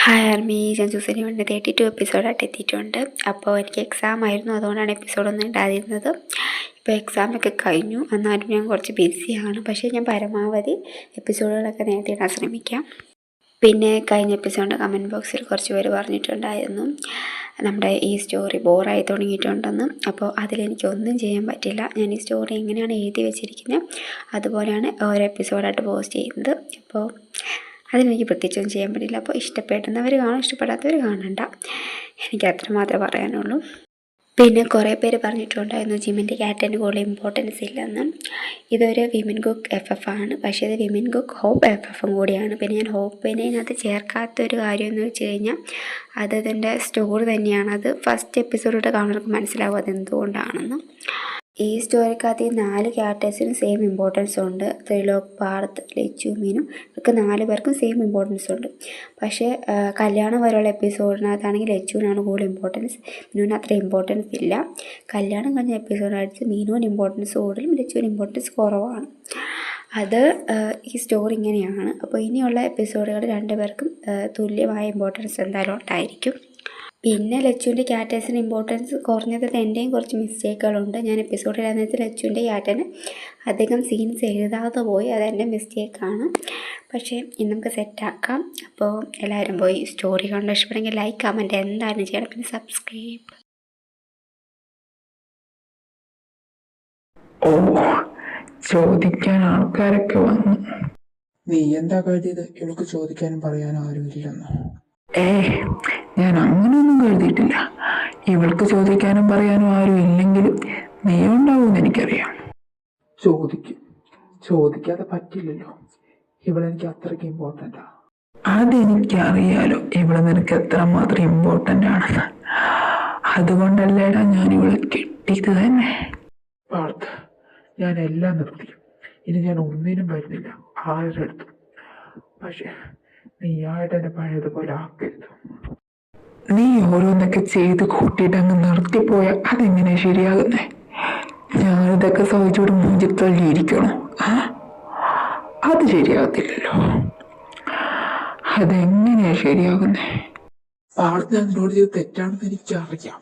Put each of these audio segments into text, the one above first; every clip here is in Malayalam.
ഹായ് ആർമി, ഞാൻ സൂസനി കൊണ്ട് 32 എപ്പിസോഡായിട്ട് എത്തിയിട്ടുണ്ട്. അപ്പോൾ എനിക്ക് എക്സാം ആയിരുന്നു, അതുകൊണ്ടാണ് എപ്പിസോഡൊന്നും ഇടാതിരുന്നത്. ഇപ്പോൾ എക്സാമൊക്കെ കഴിഞ്ഞു, എന്നാലും ഞാൻ കുറച്ച് ബിസിയാണ്. പക്ഷേ ഞാൻ പരമാവധി എപ്പിസോഡുകളൊക്കെ നേരത്തെ ഇടാൻ ശ്രമിക്കാം. പിന്നെ കഴിഞ്ഞ എപ്പിസോഡിൻ്റെ കമൻറ്റ് ബോക്സിൽ കുറച്ച് പേര് പറഞ്ഞിട്ടുണ്ടായിരുന്നു നമ്മുടെ ഈ സ്റ്റോറി ബോറായി തുടങ്ങിയിട്ടുണ്ടെന്ന്. അപ്പോൾ അതിലെനിക്കൊന്നും ചെയ്യാൻ പറ്റില്ല. ഞാൻ ഈ സ്റ്റോറി എങ്ങനെയാണ് എഴുതി വെച്ചിരിക്കുന്നത് അതുപോലെയാണ് ഓരോ എപ്പിസോഡായിട്ട് പോസ്റ്റ് ചെയ്യുന്നത്. അപ്പോൾ അതിനെനിക്ക് പ്രത്യേകിച്ചൊന്നും ചെയ്യാൻ പറ്റില്ല. അപ്പോൾ ഇഷ്ടപ്പെടുന്നവർ കാണും, ഇഷ്ടപ്പെടാത്തവർ കാണണ്ട. എനിക്ക് അത്രമാത്രമേ പറയാനുള്ളൂ. പിന്നെ കുറേ പേര് പറഞ്ഞിട്ടുണ്ടായിരുന്നു ജിമ്മിൻ്റെ ക്യാറ്റന് കൂടുതൽ ഇമ്പോർട്ടൻസ് ഇല്ലെന്ന്. ഇതൊരു വിമൻ കുക്ക് FF ആണ്, പക്ഷേ ഇത് വിമൻ കുക്ക് ഹോപ്പ് FFും കൂടിയാണ്. പിന്നെ ഞാൻ ഹോപ്പിനെ ഇതിനകത്ത് ചേർക്കാത്തൊരു കാര്യം എന്ന് വെച്ച് കഴിഞ്ഞാൽ അതിൻ്റെ സ്റ്റോറി തന്നെയാണ്. അത് ഫസ്റ്റ് എപ്പിസോഡിലൂടെ കാണുന്നവർക്ക് മനസ്സിലാവും അതെന്തുകൊണ്ടാണെന്ന്. ഈ സ്റ്റോറിക്കകത്ത് ഈ 4 ക്യാരക്ടേഴ്സിനും സെയിം ഇമ്പോർട്ടൻസ് ഉണ്ട്. ത്രിലോക്, പാർത്ത്, ലച്ചു, മീനു, ഇവർക്ക് 4 പേർക്കും സെയിം ഇമ്പോർട്ടൻസ് ഉണ്ട്. പക്ഷേ കല്യാണം വരെയുള്ള എപ്പിസോഡിനകത്താണെങ്കിൽ ലച്ചുവിനാണ് കൂടുതൽ ഇമ്പോർട്ടൻസ്, മീനുവിന് അത്ര ഇമ്പോർട്ടൻസ് ഇല്ല. കല്യാണം കഴിഞ്ഞ എപ്പിസോഡിനടുത്ത് മീനുവിന് ഇമ്പോർട്ടൻസ് കൂടുതലും ലച്ചുവിന് ഇമ്പോർട്ടൻസ് കുറവാണ്. അത് ഈ സ്റ്റോറി ഇങ്ങനെയാണ്. അപ്പോൾ ഇനിയുള്ള എപ്പിസോഡുകൾ 2 പേർക്കും തുല്യമായ ഇമ്പോർട്ടൻസ് എന്തായാലും ഉണ്ടായിരിക്കും. പിന്നെ ലച്ചുവിൻ്റെ ക്യാരക്ടേഴ്സിന് ഇമ്പോർട്ടൻസ് കുറഞ്ഞത് എൻ്റെയും കുറച്ച് മിസ്റ്റേക്കുകളുണ്ട്. ഞാൻ എപ്പിസോഡിൽ എന്നിട്ട് ലച്ചുവിൻ്റെ ക്യാരക്ടറിന് അധികം സീൻസ് എഴുതാതെ പോയി, അതെൻ്റെ മിസ്റ്റേക്കാണ്. പക്ഷേ ഇന്ന് നമുക്ക് സെറ്റാക്കാം. അപ്പോൾ എല്ലാവരും പോയി സ്റ്റോറി കണ്ട് ഇഷ്ടപ്പെടുമെങ്കിൽ ലൈക്ക്, കമൻറ്റ് എന്തായാലും ചെയ്യണം. പിന്നെ സബ്സ്ക്രൈബ്. ഓ, ചോദിക്കാൻ ആൾക്കാരൊക്കെ വന്നു. നീ എന്താ കരുതിയത് ഇവൾക്ക് ചോദിക്കാനും പറയാനും ആരും ഇല്ലെന്നോ? ഞാൻ അങ്ങനെയൊന്നും കരുതിയിട്ടില്ല. ഇവൾക്ക് ചോദിക്കാനും പറയാനും ആരും ഇല്ലെങ്കിലും നീ ഉണ്ടാവും എനിക്കറിയാം. ചോദിക്കാതെ പറ്റില്ലല്ലോ. ഇവളെനിക്ക് അത്രയ്ക്ക് ഇമ്പോർട്ടൻ്റാ. അതെനിക്കറിയാലോ ഇവള് നിനക്ക് എത്രമാത്രം ഇമ്പോർട്ടൻ്റ് ആണെന്ന്. അതുകൊണ്ടല്ലേടാ ഞാൻ ഇവളെ കെട്ടിയത് തന്നെ. പാർത്ത്, ഞാൻ എല്ലാം നിർത്തി. ഇനി ഞാൻ ഒന്നിനും വരുന്നില്ല ആരുടെ അടുത്തും. പക്ഷെ നീയായിട്ട് എന്നെ പഴയതുപോലെ ആക്കരുത്. നീ ഓരോന്നൊക്കെ ചെയ്ത് കൂട്ടിയിട്ട് അങ്ങ് നിർത്തിപ്പോയ അതെങ്ങനെ ശരിയാകുന്നേ? ഞാനിതൊക്കെ സഹിച്ചോട് മൂഞ്ചി തള്ളിയിരിക്കണോ? അത് ശരിയാകത്തില്ലല്ലോ. അതെങ്ങനെയാ ശരിയാകുന്നേ? പാർത്ത്, ഞാൻ നിന്നോട് ചെയ്ത് തെറ്റാണെന്ന് എനിക്കറിയാം.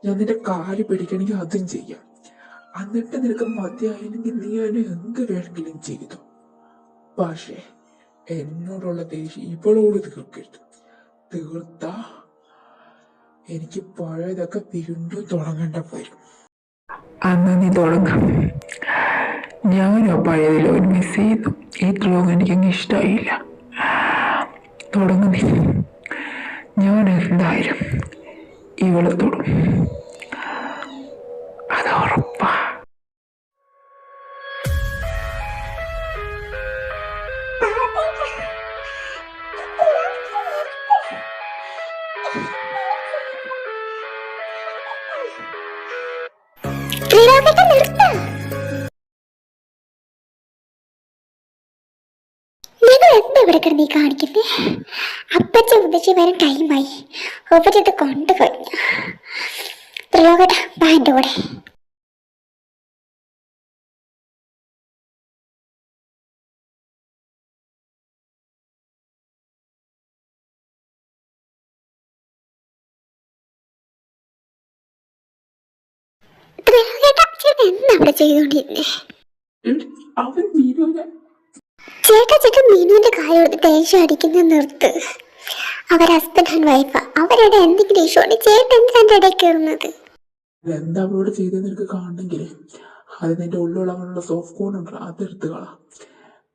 ഞാൻ നിന്റെ കാല് പിടിക്കണമെങ്കിൽ അതും ചെയ്യാം. എന്നിട്ട് നിനക്ക് മതിയായില്ലെങ്കിൽ നീ എന്നെ എന്ത് വേണമെങ്കിലും ചെയ്തു. പക്ഷേ എന്നോടുള്ള ദേഷ്യം ഇവളോട് തീർക്കരുത്. തീർത്താ എനിക്ക് പഴയതൊക്കെ വീണ്ടും തുടങ്ങേണ്ട വരും. അന്ന് നീ തുടങ്ങും. ഞാനോ പഴയതിലോ മിസ് ചെയ്യുന്നു. ഈ ത്രിലോകം എനിക്കങ്ങ് ഇഷ്ടമായില്ല. തുടങ്ങുന്നേ. ഞാൻ എന്തായാലും ഇവളെ തൊടും, അത് ഉറപ്പാ. ഇവിടെ കിടന്ന് നീ കാണിക്കുന്നേ? അപ്പച്ച ഉദ്ദേശി വരാൻ ടൈമായി. ഒപ്പച്ചത് കൊണ്ട് കഴിഞ്ഞ ത്രിലോകട്ട എൻ്റെ കൂടെ. എന്താ അവിടെ ചെയ്തോണ്ടിരുന്നേ? ചേട്ടാ മീനുവിന്റെ കാര്യം എടുത്ത് ദേഷ്യം അടിക്കുന്ന നിർത്ത്. അവർ ഹസ്ബൻഡ് ആൻഡ് വൈഫാ. അവരുടെ എന്തെങ്കിലും ഇഷ്യൂ ഉണ്ട്. ചേട്ടൻ എന്തിനാ ഇടയിൽ കയറുന്നത്? എന്താ അവളോട് ചെയ്തെന്ന് നിനക്ക് കാണണമെങ്കിലേ അത് നിന്റെ ഉള്ളിലുള്ള അവനുള്ള സോഫ്റ്റ് കോൺ ഉണ്ടല്ലോ, അതെടുത്ത് കളാം.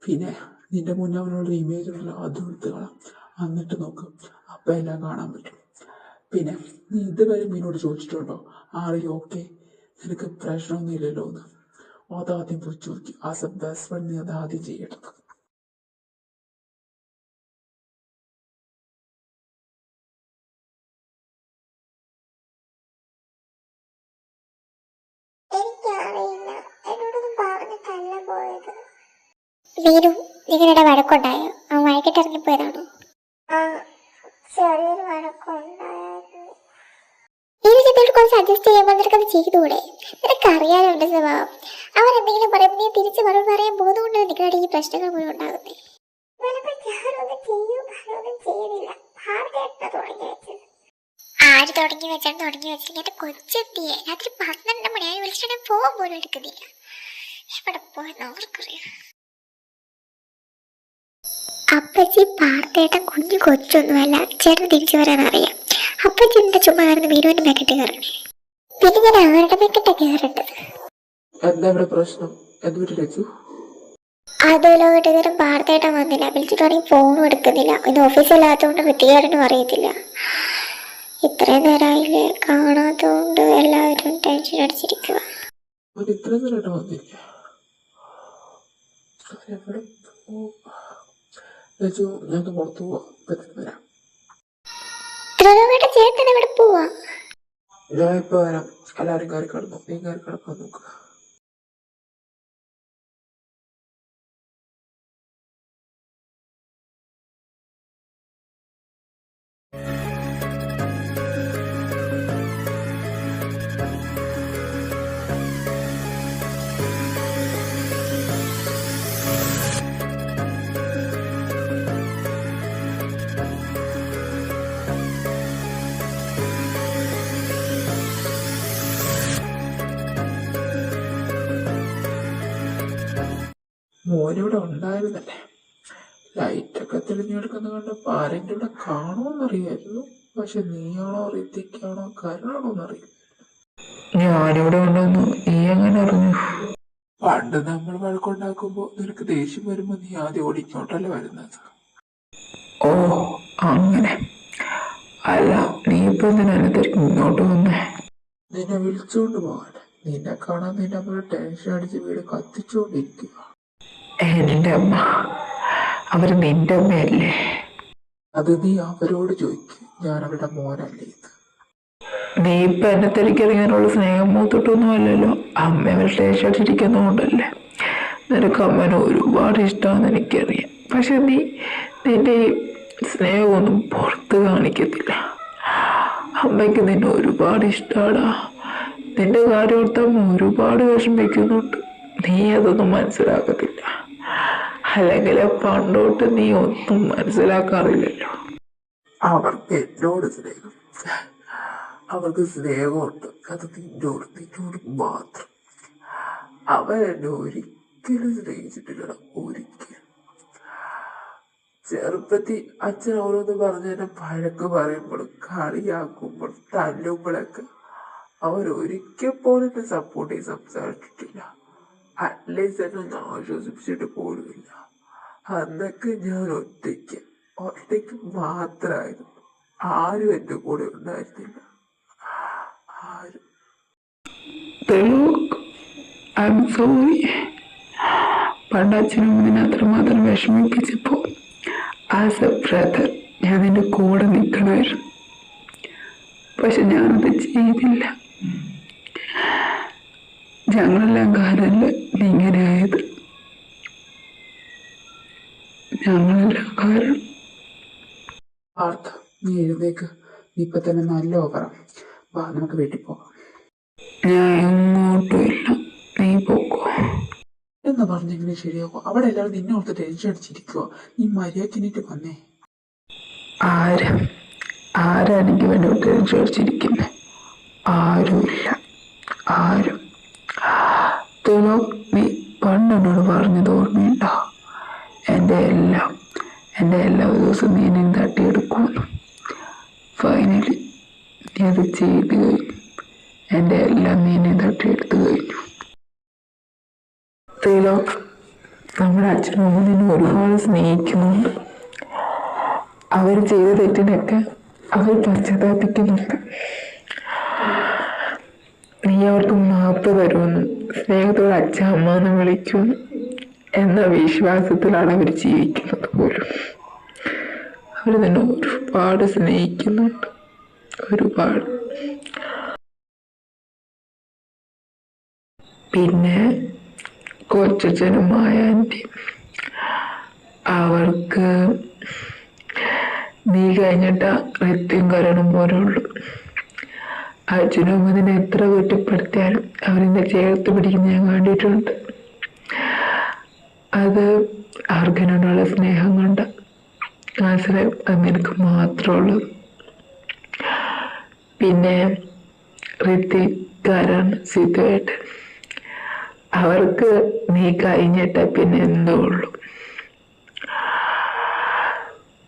പിന്നെ നിന്റെ മുന്നേ അവനുള്ള ഇമേജ് ഉണ്ടല്ലോ, അതും എടുത്ത് കളാം. എന്നിട്ട് നോക്ക്, അപ്പം എല്ലാം കാണാൻ പറ്റും. പിന്നെ നീ ഇതുവരെ മീനോട് ചോദിച്ചിട്ടുണ്ടോ ആറി ഓക്കെ, നിനക്ക് പ്രശ്നമൊന്നും ഇല്ലല്ലോ എന്ന്? അതാദ്യം പോയി ചോദിക്കും. ആസ് എ ബെസ്റ്റ് ഫ്രണ്ട് നീ അത് ആദ്യം ചെയ്യേണ്ടത്. വീരു, നിങ്ങളുടെ വഴക്കുണ്ടായോ? ആ വഴക്കിട്ട് ഇറങ്ങിപ്പോയതാണോ? ചെറിയൊരു വഴക്കുണ്ടായിരുന്നു. കുറച്ച് അഡ്ജസ്റ്റ് ചെയ്യുമ്പോൾ നിനക്കത് ചെയ്തുകൂടെ? നിനക്കറിയാലോ എന്റെ സ്വഭാവം. അവരെന്തെങ്കിലും പറയുമ്പോൾ നീ തിരിച്ച് മറുപടി പറയാൻ പോകുന്നതുകൊണ്ട് നിങ്ങളുടെ ഈ പ്രശ്നങ്ങൾ മുഴുവൻ ഉണ്ടാകുന്നേ. ഞാനൊന്നും ചെയ്തില്ല. തുടങ്ങി വെച്ചിട്ട് എൻ്റെ കൊച്ചെത്തിയേ രാത്രി 12 മണിയായി വിളിച്ചിട്ട് ഫോൺ പോലും എടുക്കുന്നില്ല. എവിടെ പോയെന്ന് അവർക്കറിയാം. അപ്പച്ചി പാർത്തേട്ടൻ കുഞ്ഞു കൊച്ചൊന്നുമല്ല, ചേട്ടൻ തിരിച്ചു വരാൻ അറിയാം. അപ്പച്ചി എന്റെ ചുമ്മാ കയറുന്ന വീടുവിന്റെ പാക്കറ്റ് കയറണേ. പിന്നെ ഞാൻ ആരുടെ പാക്കറ്റാ കയറേണ്ടത്? എന്താ ഇവിടെ പ്രശ്നം? എന്തുപറ്റി ലച്ചു? അതല്ലോ വീട്ടുകാരും പാർത്തേട്ടൻ വന്നില്ല. വിളിച്ചിട്ടാണെങ്കിൽ ഫോണും എടുക്കുന്നില്ല. ഇന്ന് ഓഫീസില്ലാത്തതുകൊണ്ട് വൃത്തികേടനും അറിയത്തില്ല. ഇത്രയും നേരമായില്ലേ കാണാത്തതുകൊണ്ട് എല്ലാവരും ടെൻഷൻ അടിച്ചിരിക്കുക. ഇത്ര നേരമായിട്ട് വന്നില്ല. ലച്ചു ഞാൻ പുറത്തു പോവാം, വരാം. ചേട്ടൻ എവിടെ പോവാ? ഞാൻ ഇപ്പൊ വരാം. എല്ലാവരും കയറി കിടന്നു. നീ കയറി കിടക്കാൻ നോക്കുക. മോനിവിടെ ഉണ്ടായിരുന്നല്ലേ. ലൈറ്റൊക്കെ തെളിഞ്ഞെടുക്കുന്ന കണ്ടപ്പോ ആരെങ്കിലും ഇവിടെ കാണുമെന്നറിയായിരുന്നു. പക്ഷെ നീയാണോ ഋത്തിക്കാണോ കരണാണോ എന്നറിയില്ല. ഞാനിവിടെ ഉണ്ടെന്ന് നീ എങ്ങനെ അറിഞ്ഞു? പണ്ട് നമ്മൾ വഴക്കുണ്ടാക്കുമ്പോ നിനക്ക് ദേഷ്യം വരുമ്പോ നീ ആദ്യം ഓടിക്കോട്ടല്ലേ വരുന്നത്. ഓ അങ്ങനെ. അല്ല നീ ഇപ്പൊ എന്തിനാണ് തിരക്ക് ഇങ്ങോട്ട് വന്നേ? നിന്നെ വിളിച്ചുകൊണ്ട് പോകാൻ. നിന്നെ കാണാൻ നിന്റെ അമ്മ ടെൻഷൻ അടിച്ച് വീട് കത്തിച്ചുകൊണ്ടിരിക്കുക. എന്റെ അമ്മ? അവര് നിന്റെ അമ്മയല്ലേ? അത് നീ അവരോട് ചോദിക്ക്. ഞാൻ അവരുടെ മോനല്ലേ ഇത്. നീ ഇപ്പൊ എന്നെ തിരക്കിറങ്ങാനുള്ള സ്നേഹം മൂത്തിട്ടൊന്നും അല്ലല്ലോ. അമ്മ അവർ ടെൻഷൻ അടിച്ചിരിക്കുന്നതുകൊണ്ടല്ലേ. നിനക്ക് അമ്മനെ ഒരുപാട് ഇഷ്ടമാണെന്ന് എനിക്കറിയാം. പക്ഷെ നീ നിന്റെ ഈ സ്നേഹമൊന്നും പുറത്ത് കാണിക്കത്തില്ല. അമ്മയ്ക്ക് നിന്നെ ഒരുപാട് ഇഷ്ടമാടാ. നിന്റെ കാര്യം ഓർത്ത് അമ്മ ഒരുപാട് വിഷമിക്കുന്നുണ്ട്. നീ അതൊന്നും മനസ്സിലാക്കത്തില്ല. അല്ലെങ്കിൽ പണ്ടോട്ട് നീ ഒന്നും മനസ്സിലാക്കാറില്ലല്ലോ. അവർക്ക് എന്നോട് സ്നേഹം, അവർക്ക് സ്നേഹമുണ്ട്. അത് നിന്നോട് മാത്രം. അവരെന്നെ ഒരിക്കലും സ്നേഹിച്ചിട്ടില്ല. ഒരിക്കലും. ചെറുപ്പത്തിൽ അച്ഛൻ ഓരോന്ന് പറഞ്ഞെന്നെ വഴക്ക് പറയുമ്പോഴും കളിയാക്കുമ്പോഴും തല്ലുമ്പോഴൊക്കെ അവരൊരിക്കൽ പോലും എന്നെ സപ്പോർട്ട് ചെയ്ത് സംസാരിച്ചിട്ടില്ല. അറ്റ്ലീസ്റ്റ് എന്നെ ഒന്ന് ആശ്വസിപ്പിച്ചിട്ട് പോലുമില്ല. അന്നൊക്കെ ഞാൻ ഒറ്റയ്ക്ക് മാത്രമായിരുന്നു. ആരും എൻ്റെ കൂടെ ഉണ്ടായിരുന്നില്ല. ആരും. I am sorry. പണ്ട് അച്ഛനും നിന്നെ അത്രമാത്രം വിഷമിപ്പിച്ചപ്പോ ആസ് എ ബ്രദർ ഞാൻ നിന്റെ കൂടെ നിൽക്കണമായിരുന്നു. പക്ഷെ ഞാനത് ചെയ്തില്ല. ഞങ്ങളെല്ലാം കാരണമല്ല നീ ഇങ്ങനെ ആയത്. ഞങ്ങളെല്ലാം കാരണം. പാർത്ഥ, നീ എഴുന്നേക്ക്. നീ ഇപ്പൊ തന്നെ നല്ല ഓവറാ. വാ, നമുക്ക് വീട്ടിൽ പോകാം. ഞാൻ എങ്ങോട്ടും ഇല്ല, നീ പോക്കോ. എന്ന് പറഞ്ഞെങ്കിലും ശരിയാകും. അവിടെ എല്ലാവരും നിന്നെ ഓർത്ത് ടെൻഷൻ അടിച്ചിരിക്കുക. നീ മര്യാദക്കിനിട്ട് വന്നേ. ആരാ എനിക്ക് വേണ്ടി ടെൻഷൻ അടിച്ചിരിക്കുന്നത്? ആരുമില്ല, ആരും. നീ പണ്ടെന്നോട് പറഞ്ഞത് ഓർമ്മയുണ്ടോ? എൻ്റെ എല്ലാ ദിവസവും നീ എന്നെ തട്ടിയെടുക്കുമെന്ന്. ഫൈനലി നീ അത് ചെയ്ത് കഴിഞ്ഞു. എൻ്റെ എല്ലാം നീ എന്നെ തട്ടിയെടുത്ത് കഴിഞ്ഞു. നമ്മുടെ അച്ഛനും അമ്മ നിന്നെ ഒരുപാട് സ്നേഹിക്കുന്നുണ്ട്. അവർ ചെയ്ത തെറ്റിനൊക്കെ അവർ പശ്ചാത്താപിക്കുന്നുണ്ട്. നീ അവർക്ക് മാപ്പ് തരുമെന്നും സ്നേഹത്തോടെ അച്ഛ അമ്മ എന്ന് വിളിക്കുമെന്നും എന്ന വിശ്വാസത്തിലാണ് അവർ ജീവിക്കുന്നത് പോലും. അവർ നിന്നെ ഒരുപാട് സ്നേഹിക്കുന്നുണ്ട്, ഒരുപാട്. പിന്നെ കൊച്ചച്ഛനും മായാൻ്റെയും അവർക്ക് നീ കഴിഞ്ഞിട്ട ഋത്യം കരണം പോലെ ഉള്ളു. അച്ഛനും അമ്മ നിന്നെ എത്ര കുറ്റപ്പെടുത്തിയാലും അവരെന്നെ ചേർത്ത് പിടിക്കുന്ന ഞാൻ കണ്ടിട്ടുണ്ട്. അത് അർജുനോടുള്ള സ്നേഹം കൊണ്ട് മനസ്സിലായി. അത് നിനക്ക് മാത്രമുള്ളത്. പിന്നെ ഋത്തിക്കാരാണ് സിദ്ധുവേട്ടൻ. അവർക്ക് നീ കഴിഞ്ഞിട്ടേ പിന്നെ എന്തോ ഉള്ളു.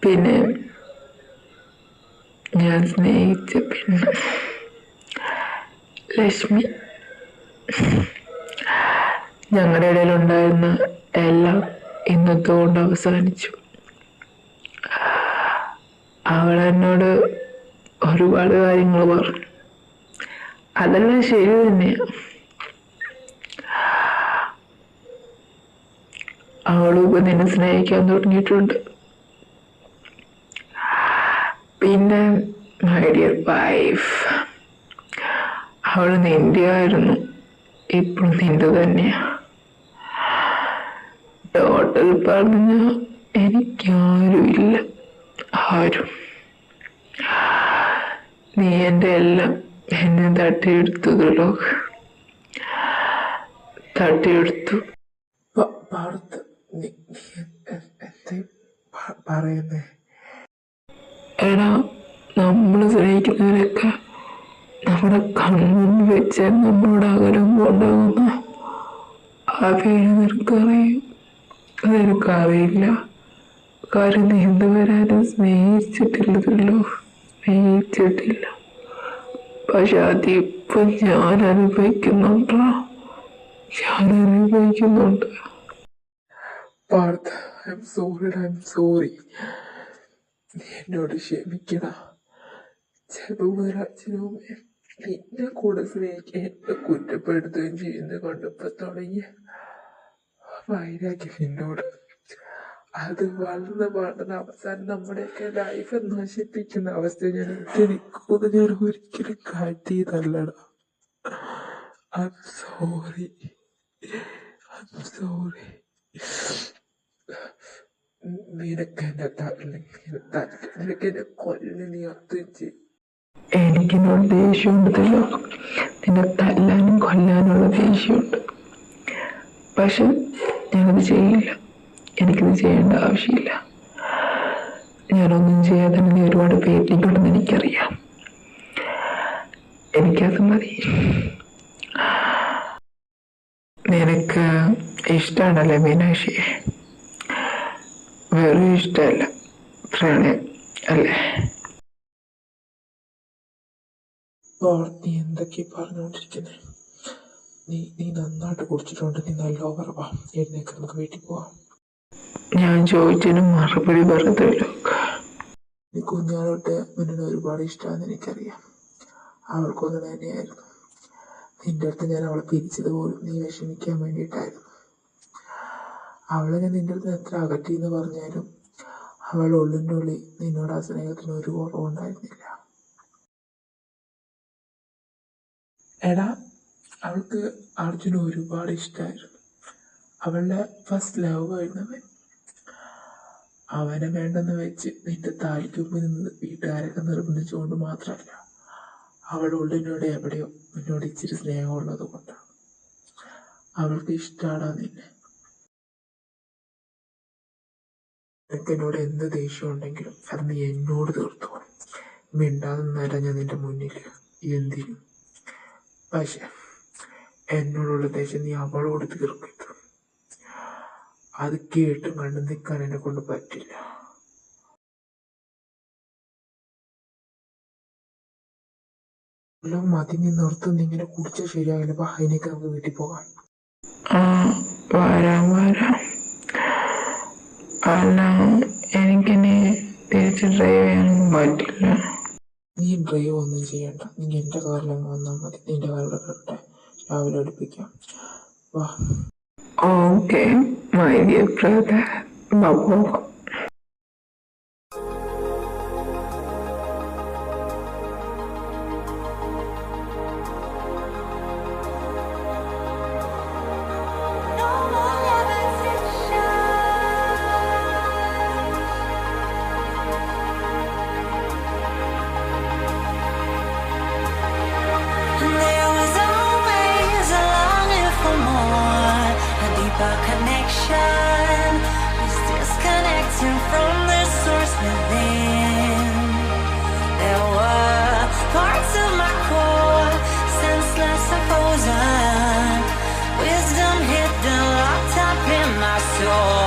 പിന്നെ ഞാൻ സ്നേഹിച്ച പെണ്ണ് ലക്ഷ്മി. ഞങ്ങളുടെ ഇടയിലുണ്ടായിരുന്ന എല്ലാം ഇന്നത്തെ കൊണ്ട് അവസാനിച്ചു. അവൾ എന്നോട് ഒരുപാട് കാര്യങ്ങൾ പറഞ്ഞു. അതെല്ലാം ശരി തന്നെയാണ്. അവളും ഇപ്പൊ നിന്നെ സ്നേഹിക്കാൻ തുടങ്ങിയിട്ടുണ്ട്. പിന്നെ മൈ ഡിയർ വൈഫ്, അവൾ നിന്റെ ആയിരുന്നു, ഇപ്പോഴും നിന്റെ തന്നെയാ. ടോട്ടൽ പറഞ്ഞ എനിക്കാരുമില്ല, ആരും. നീ എൻ്റെ എല്ലാം എന്നെ തട്ടിയെടുത്തതല്ലോ, തട്ടിയെടുത്തു. പാർത്ത് പറയുന്നേ? എടാ, നമ്മൾ സ്നേഹിക്കുന്നവരൊക്കെ നമ്മുടെ കൺമുന്നിൽ വെച്ച് നമ്മളോട് അകലം കൊണ്ടാകുന്ന ആ പേര് നിനക്കറിയും. അതെനിക്കറിയില്ല. കാര്യം നീ ഇതുവരാനും സ്നേഹിച്ചിട്ടില്ലല്ലോ, സ്നേഹിച്ചിട്ടില്ല. പക്ഷെ അതിപ്പം ഞാൻ അനുഭവിക്കുന്നുണ്ട്. പാർത്ത്, ഐ എം സോറി. നീ എന്നോട് ക്ഷമിക്കണ. ചെറുപ്പം മുതൽ അച്ഛനും നിന്നെ കൂടെ സ്നേഹിക്കാൻ എന്നെ കുറ്റപ്പെടുത്തുകയും ചെയ്യുന്ന കണ്ടപ്പോ തുടങ്ങിയ വൈരാഗ്യം എന്നോട്, അത് വളർന്ന് അവസാനം നമ്മുടെയൊക്കെ ലൈഫ് നശിപ്പിക്കുന്ന അവസ്ഥ ഞാൻ എനിക്കൂന്ന് ഞാൻ ഒരിക്കലും കാട്ടിയതല്ലടാ. I am sorry. നിനക്കെന്നെ കൊല്ലി നീ അർത്ഥം ചെയ്യും. എനിക്കിനോട് ദേഷ്യമുണ്ടല്ലോ, നിന്നെ തല്ലാനും കൊല്ലാനുള്ള ദേഷ്യമുണ്ട്. പക്ഷെ ഞാനത് ചെയ്യില്ല. എനിക്കത് ചെയ്യേണ്ട ആവശ്യമില്ല. ഞാനൊന്നും ചെയ്യാതെ നീ ഒരുപാട് പേടിക്കുണ്ടെന്ന് എനിക്കറിയാം. എനിക്കത് മതി. നിനക്ക് ഇഷ്ടമാണല്ലേ മീനാക്ഷിയെ? വെറും ഇഷ്ടമല്ല, പ്രണയം അല്ലേ? നീ എന്തൊക്കെയാ പറഞ്ഞുകൊണ്ടിരിക്കുന്നേ? നീ നന്നായിട്ട് കുടിച്ചിട്ടുണ്ട്. നീ നല്ല ഓവറവാ. എഴുന്നേക്ക്, നമുക്ക് വീട്ടിൽ പോവാം. ഞാൻ ചോദിച്ചതിന് മറുപടി പറഞ്ഞല്ലോ. നീ കുഞ്ഞാളോട്ട് മുന്നിന് ഒരുപാട് ഇഷ്ടമാണെന്ന് എനിക്കറിയാം. അവൾക്കൊന്നും തന്നെയായിരുന്നു. നിന്റെ അടുത്ത് ഞാൻ അവളെ പിരിച്ചത് പോലും നീ വിഷമിക്കാൻ വേണ്ടിയിട്ടായിരുന്നു. അവളെ ഞാൻ നിന്റെ അടുത്ത് എത്ര അകറ്റിയെന്ന് പറഞ്ഞാലും അവൾ ഉള്ളിൻ്റെ ഉള്ളിൽ നിന്നോട് ആ സ്നേഹത്തിന് ഒരു കുറവുണ്ടായിരുന്നില്ല. എടാ, അവൾക്ക് അർജുന ഒരുപാട് ഇഷ്ടമായിരുന്നു. അവളുടെ ഫസ്റ്റ് ലവ് ആയിരുന്നവൻ. അവനെ വേണ്ടെന്ന് വെച്ച് നിന്റെ താലിക്ക് മുമ്പിൽ നിന്ന് വീട്ടുകാരൊക്കെ നിർബന്ധിച്ചുകൊണ്ട് മാത്രമല്ല, അവളുടെ ഉള്ളിനോട് എവിടെയോ നിന്നോട് ഇച്ചിരി സ്നേഹമുള്ളത് കൊണ്ടാണ്. അവൾക്ക് ഇഷ്ടമാടാ നിന്നെ. എന്നോട് എന്ത് ദേഷ്യം ഉണ്ടെങ്കിലും അത് നീ എന്നോട് തീർത്തു. മിണ്ടാതെ നിരഞ്ഞ നിന്റെ മുന്നിൽ എന്തിനും. പക്ഷെ എന്നോടുള്ള ദേഷ്യം നീ അവളോട് തീർക്കരുത്. അത് കേട്ടും കണ്ടു നിൽക്കാൻ എന്നെ കൊണ്ട് പറ്റില്ല. എല്ലാം മതി, നീ നിർത്തുന്ന ഇങ്ങനെ കുടിച്ചാൽ ശരിയാകില്ല. അതിനൊക്കെ നമുക്ക് വീട്ടിൽ പോകാം. വരാം. അല്ല, എനിക്കിനി തിരിച്ച് ഡ്രൈവ് ചെയ്യാനൊന്നും പറ്റില്ല. നീ ഡ്രൈവ് ഒന്നും ചെയ്യണ്ട. നീ എൻ്റെ കാറിലങ്ങ് വന്നാൽ മതി. നിന്റെ കാറിലൂടെ കിട്ടെ, രാവിലെ അടുപ്പിക്കാം. വാ. ഓക്കെ മൈ ഡിയർ ബ്രദർ, പോകാം. Connection is disconnected. your